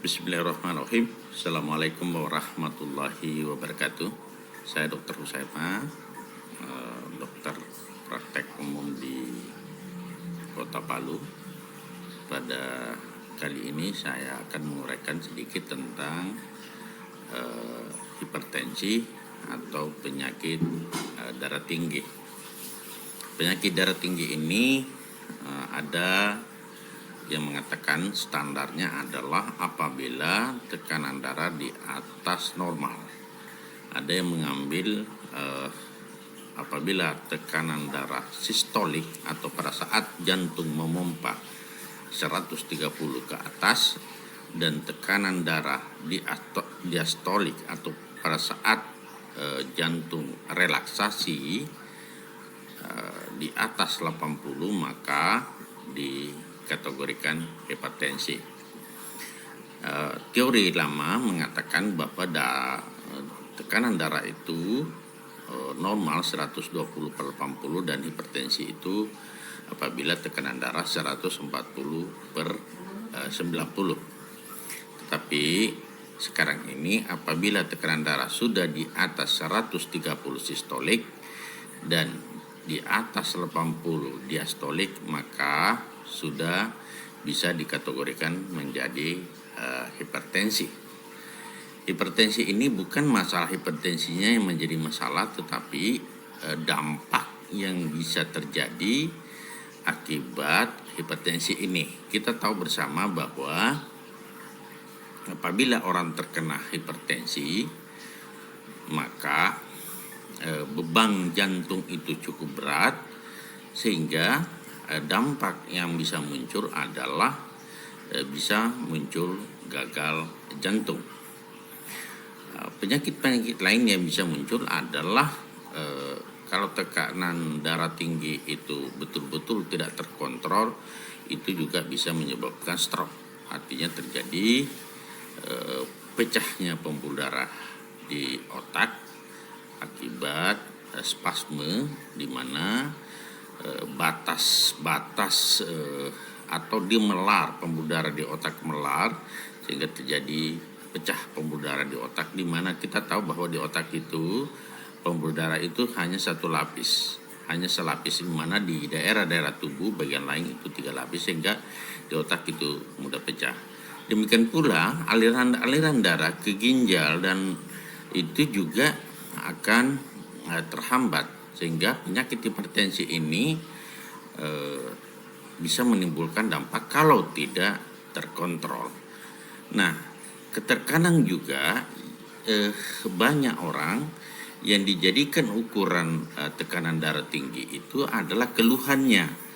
Bismillahirrahmanirrahim. Assalamualaikum warahmatullahi wabarakatuh. Saya Dr. Husaima, dokter praktek umum di Kota Palu. Pada kali ini saya akan menguraikan sedikit tentang hipertensi atau penyakit darah tinggi. Penyakit darah tinggi ini ada yang mengatakan standarnya adalah apabila tekanan darah di atas normal. Ada yang mengambil apabila tekanan darah sistolik atau pada saat jantung memompa 130 ke atas, dan tekanan darah diastolik atau pada saat jantung relaksasi di atas 80, maka dikategorikan hipertensi. Teori lama mengatakan bahwa tekanan darah itu normal 120/80 dan hipertensi itu apabila tekanan darah 140/90. Tetapi sekarang ini apabila tekanan darah sudah di atas 130 sistolik dan di atas 80 diastolik, maka sudah bisa dikategorikan menjadi hipertensi. Hipertensi ini bukan masalah hipertensinya yang menjadi masalah, tetapi dampak yang bisa terjadi akibat hipertensi ini. Kita tahu bersama bahwa apabila orang terkena hipertensi, maka beban jantung itu cukup berat, sehingga dampak yang bisa muncul adalah bisa muncul gagal jantung. Penyakit-penyakit lain yang bisa muncul adalah kalau tekanan darah tinggi itu betul-betul tidak terkontrol, itu juga bisa menyebabkan stroke. Artinya terjadi pecahnya pembuluh darah di otak akibat spasme, di mana batas atau dia melar, pembuluh darah di otak melar sehingga terjadi pecah pembuluh darah di otak, di mana kita tahu bahwa di otak itu pembuluh darah itu hanya satu lapis, hanya selapis, di mana di daerah-daerah tubuh bagian lain itu 3 lapis, sehingga di otak itu mudah pecah. Demikian pula aliran darah ke ginjal, dan itu juga akan terhambat, sehingga penyakit hipertensi ini bisa menimbulkan dampak kalau tidak terkontrol. Nah, keterkadang juga banyak orang yang dijadikan ukuran tekanan darah tinggi itu adalah keluhannya.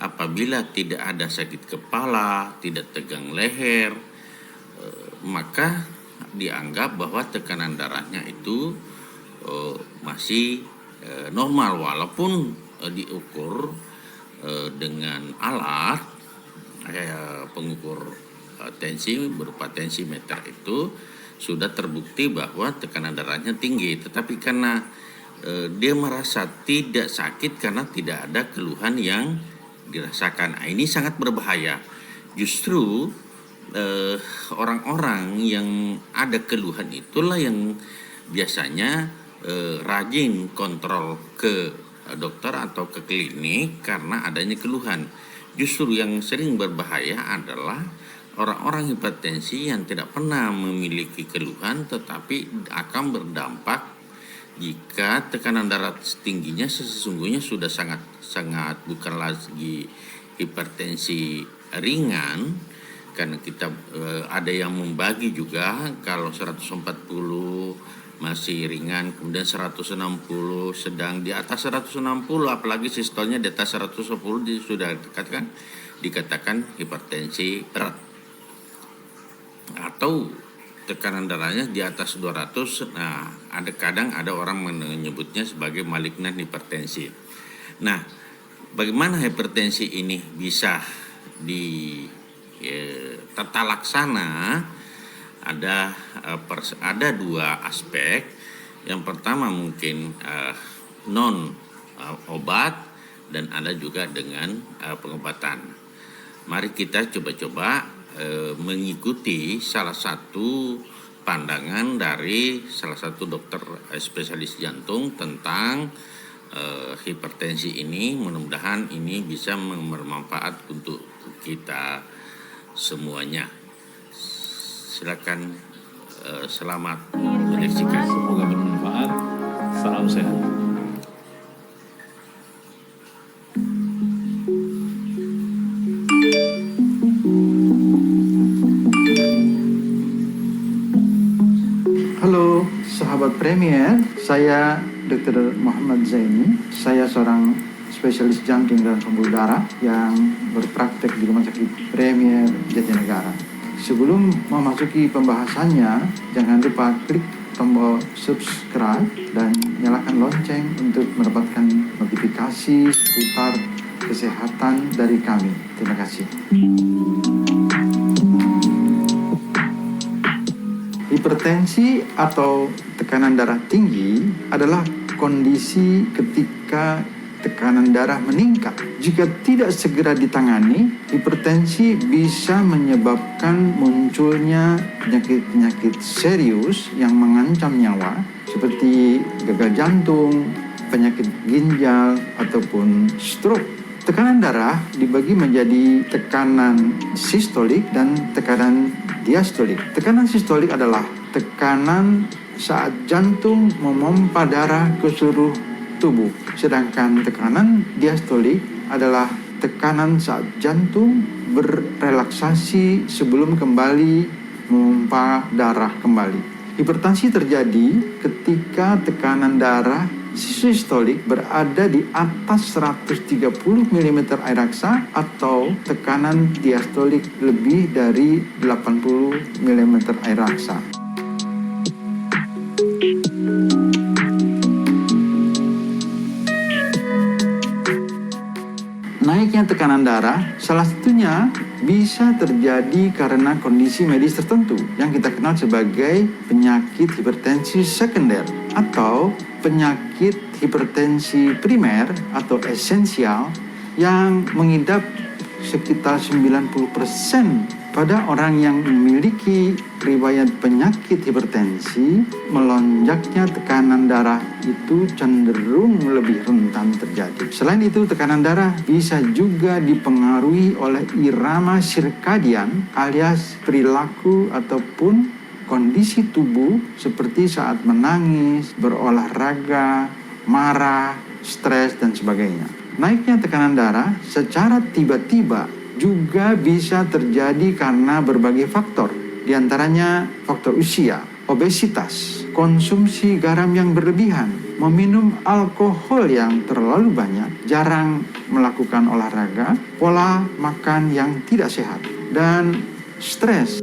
Apabila tidak ada sakit kepala, tidak tegang leher, maka dianggap bahwa tekanan darahnya itu masih normal, walaupun diukur dengan alat pengukur tensi berupa tensimeter, itu sudah terbukti bahwa tekanan darahnya tinggi, tetapi karena dia merasa tidak sakit karena tidak ada keluhan yang dirasakan. Ini sangat berbahaya. Justru orang-orang yang ada keluhan itulah yang biasanya rajin kontrol ke dokter atau ke klinik karena adanya keluhan. Justru yang sering berbahaya adalah orang-orang hipertensi yang tidak pernah memiliki keluhan, tetapi akan berdampak jika tekanan darah tingginya sesungguhnya sudah sangat bukan lagi hipertensi ringan, karena kita ada yang membagi juga kalau 140 masih ringan, kemudian 160 sedang, di atas 160 apalagi sistolnya di atas 110 sudah dikatakan hipertensi berat, atau tekanan darahnya di atas 200. Nah, kadang ada orang menyebutnya sebagai malignan hipertensi. Nah, bagaimana hipertensi ini bisa tata laksana? Ada 2 aspek. Yang pertama mungkin non obat, dan ada juga dengan pengobatan. Mari kita coba-coba mengikuti salah satu pandangan dari salah satu dokter spesialis jantung tentang hipertensi ini. Mudah-mudahan ini bisa bermanfaat untuk kita semuanya. Silakan, selamat menyaksikan. Semoga bermanfaat. Salam sehat. Halo sahabat Premier, saya Dr. Muhammad Zaini. Saya seorang spesialis jantung dan pembuluh darah yang berpraktek di Rumah Sakit Premier Jatinegara. Sebelum memasuki pembahasannya, jangan lupa klik tombol subscribe dan nyalakan lonceng untuk mendapatkan notifikasi seputar kesehatan dari kami. Terima kasih. Hipertensi atau tekanan darah tinggi adalah kondisi ketika tekanan darah meningkat. Jika tidak segera ditangani, hipertensi bisa menyebabkan munculnya penyakit-penyakit serius yang mengancam nyawa seperti gagal jantung, penyakit ginjal, ataupun stroke. Tekanan darah dibagi menjadi tekanan sistolik dan tekanan diastolik. Tekanan sistolik adalah tekanan saat jantung memompa darah ke seluruh tubuh. Sedangkan tekanan diastolik adalah tekanan saat jantung berrelaksasi sebelum kembali memompa darah kembali. Hipertensi terjadi ketika tekanan darah sistolik berada di atas 130 mm air raksa atau tekanan diastolik lebih dari 80 mm air raksa. Naiknya tekanan darah salah satunya bisa terjadi karena kondisi medis tertentu yang kita kenal sebagai penyakit hipertensi sekunder atau penyakit hipertensi primer atau esensial yang mengidap sekitar 90% pada orang yang memiliki riwayat penyakit hipertensi. Melonjaknya tekanan darah itu cenderung lebih rentan terjadi. Selain itu, tekanan darah bisa juga dipengaruhi oleh irama sirkadian alias perilaku ataupun kondisi tubuh seperti saat menangis, berolahraga, marah, stres, dan sebagainya. Naiknya tekanan darah secara tiba-tiba juga bisa terjadi karena berbagai faktor, di antaranya faktor usia, obesitas, konsumsi garam yang berlebihan, meminum alkohol yang terlalu banyak, jarang melakukan olahraga, pola makan yang tidak sehat, dan stres.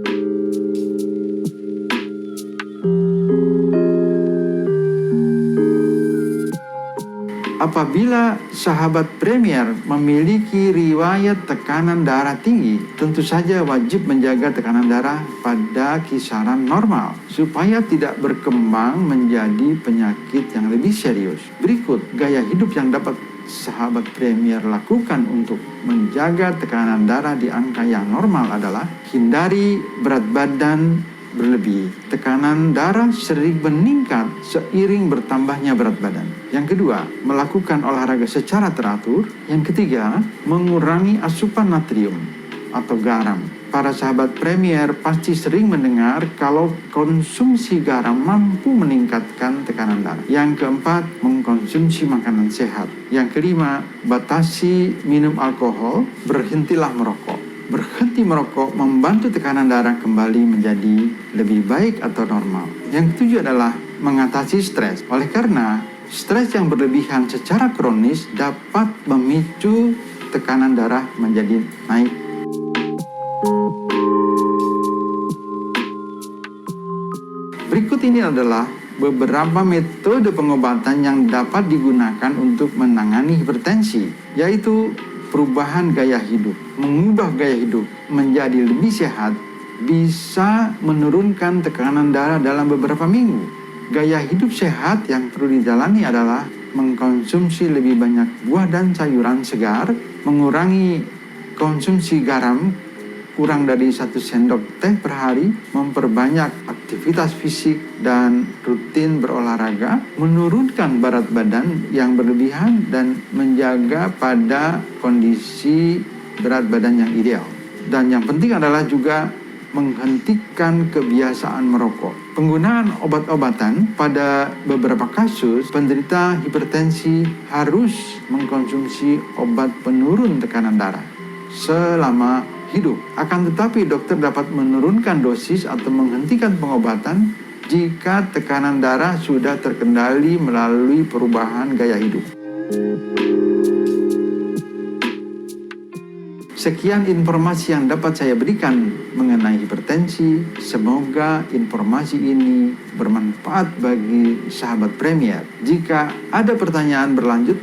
Apabila sahabat Premier memiliki riwayat tekanan darah tinggi, tentu saja wajib menjaga tekanan darah pada kisaran normal supaya tidak berkembang menjadi penyakit yang lebih serius. Berikut gaya hidup yang dapat sahabat Premier lakukan untuk menjaga tekanan darah di angka yang normal adalah: hindari berat badan berlebih. Tekanan darah sering meningkat seiring bertambahnya berat badan. Yang kedua, melakukan olahraga secara teratur. Yang ketiga, mengurangi asupan natrium atau garam. Para sahabat Premier pasti sering mendengar kalau konsumsi garam mampu meningkatkan tekanan darah. Yang keempat, mengkonsumsi makanan sehat. Yang kelima, batasi minum alkohol, berhentilah merokok. Berhenti merokok membantu tekanan darah kembali menjadi lebih baik atau normal. Yang ketujuh adalah mengatasi stres. Oleh karena stres yang berlebihan secara kronis dapat memicu tekanan darah menjadi naik. Berikut ini adalah beberapa metode pengobatan yang dapat digunakan untuk menangani hipertensi, yaitu perubahan gaya hidup. Mengubah gaya hidup menjadi lebih sehat bisa menurunkan tekanan darah dalam beberapa minggu. Gaya hidup sehat yang perlu dijalani adalah mengkonsumsi lebih banyak buah dan sayuran segar, mengurangi konsumsi garam, kurang dari 1 sendok teh per hari, memperbanyak aktivitas fisik dan rutin berolahraga, menurunkan berat badan yang berlebihan dan menjaga pada kondisi berat badan yang ideal. Dan yang penting adalah juga menghentikan kebiasaan merokok. Penggunaan obat-obatan pada beberapa kasus penderita hipertensi harus mengkonsumsi obat penurun tekanan darah selama hidup. Akan tetapi dokter dapat menurunkan dosis atau menghentikan pengobatan jika tekanan darah sudah terkendali melalui perubahan gaya hidup. Sekian informasi yang dapat saya berikan mengenai hipertensi. Semoga informasi ini bermanfaat bagi sahabat Premier. Jika ada pertanyaan berlanjut,